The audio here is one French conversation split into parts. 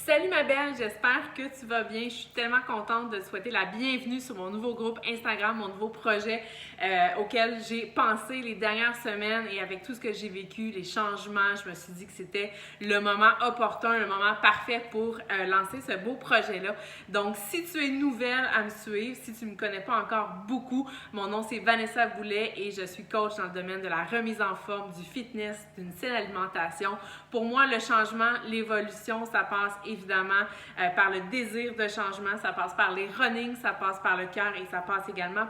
Salut ma belle, j'espère que tu vas bien. Je suis tellement contente de te souhaiter la bienvenue sur mon nouveau groupe Instagram, mon nouveau projet auquel j'ai pensé les dernières semaines et avec tout ce que j'ai vécu, les changements, je me suis dit que c'était le moment opportun, le moment parfait pour lancer ce beau projet-là. Donc, si tu es nouvelle à me suivre, si tu ne me connais pas encore beaucoup, mon nom c'est Vanessa Boulet et je suis coach dans le domaine de la remise en forme, du fitness, d'une saine alimentation. Pour moi, le changement, l'évolution, ça passe évidemment par le désir de changement, ça passe par les running, ça passe par le cœur et ça passe également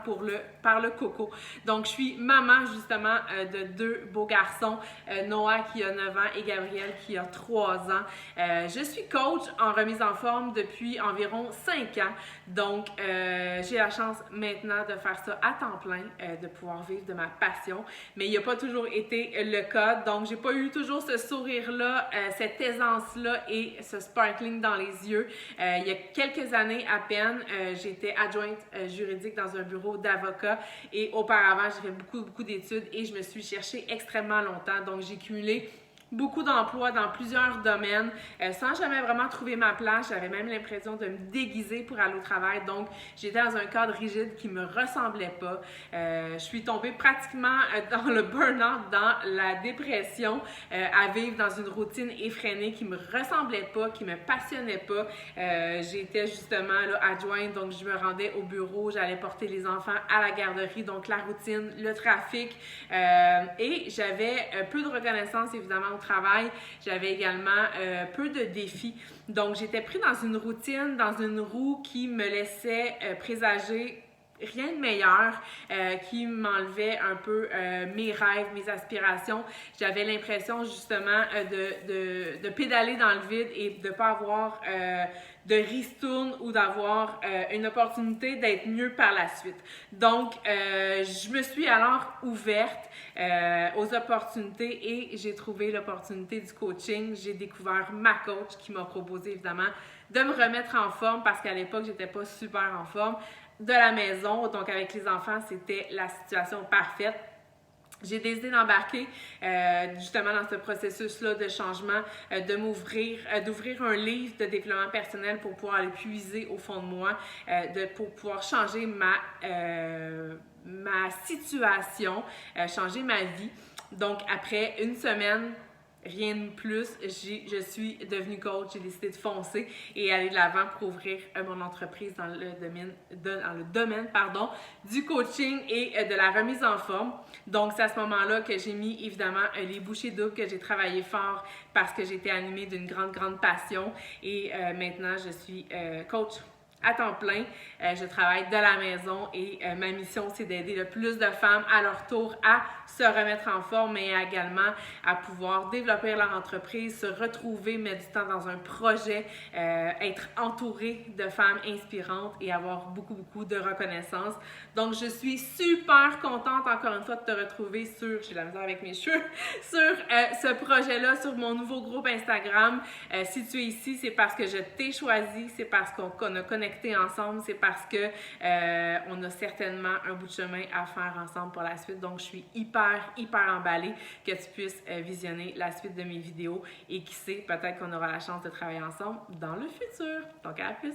par le coco. Donc, je suis maman justement de deux beaux garçons, Noah qui a 9 ans et Gabriel qui a 3 ans. Je suis coach en remise en forme depuis environ 5 ans. Donc, j'ai la chance maintenant de faire ça à temps plein, de pouvoir vivre de ma passion. Mais il n'a pas toujours été le cas. Donc, j'ai pas eu toujours ce sourire-là, cette aisance-là et ce sparkling dans les yeux. Il y a quelques années à peine, j'étais adjointe juridique dans un bureau d'avocat et auparavant, j'ai fait beaucoup d'études et je me suis cherchée extrêmement longtemps. Donc, j'ai cumulé beaucoup d'emplois dans plusieurs domaines sans jamais vraiment trouver ma place. J'avais même l'impression de me déguiser pour aller au travail. Donc, j'étais dans un cadre rigide qui me ressemblait pas. Je suis tombée pratiquement dans le burn-out, dans la dépression, à vivre dans une routine effrénée qui me ressemblait pas, qui me passionnait pas. J'étais justement là, adjointe, donc je me rendais au bureau, j'allais porter les enfants à la garderie, donc la routine, le trafic, et j'avais peu de reconnaissance évidemment au travail. J'avais également peu de défis. Donc, j'étais pris dans une routine, dans une roue qui me laissait présager rien de meilleur, qui m'enlevait un peu mes rêves, mes aspirations. J'avais l'impression justement de pédaler dans le vide et de ne pas avoir de ristourne ou d'avoir une opportunité d'être mieux par la suite. Donc, je me suis alors ouverte aux opportunités et j'ai trouvé l'opportunité du coaching. J'ai découvert ma coach qui m'a proposé évidemment de me remettre en forme parce qu'à l'époque, j'étais pas super en forme de la maison. Donc, avec les enfants, c'était la situation parfaite. J'ai décidé d'embarquer justement dans ce processus-là de changement, d'ouvrir un livre de développement personnel pour pouvoir le puiser au fond de moi, pour pouvoir changer ma situation, changer ma vie. Donc, après une semaine, rien de plus, je suis devenue coach, j'ai décidé de foncer et aller de l'avant pour ouvrir mon entreprise dans le domaine du coaching et de la remise en forme. Donc, c'est à ce moment-là que j'ai mis évidemment les bouchées doubles, que j'ai travaillé fort parce que j'étais animée d'une grande passion et maintenant, je suis coach à temps plein. Je travaille de la maison et ma mission, c'est d'aider le plus de femmes à leur tour à se remettre en forme, mais également à pouvoir développer leur entreprise, se retrouver, mettre du temps dans un projet, être entourée de femmes inspirantes et avoir beaucoup de reconnaissance. Donc, je suis super contente encore une fois de te retrouver j'ai la misère avec mes cheveux, sur ce projet-là, sur mon nouveau groupe Instagram. Si tu es ici, c'est parce que je t'ai choisi, c'est parce qu'on a connecté ensemble, c'est parce que on a certainement un bout de chemin à faire ensemble pour la suite. Donc, je suis hyper emballée que tu puisses visionner la suite de mes vidéos et qui sait, peut-être qu'on aura la chance de travailler ensemble dans le futur. Donc, à plus!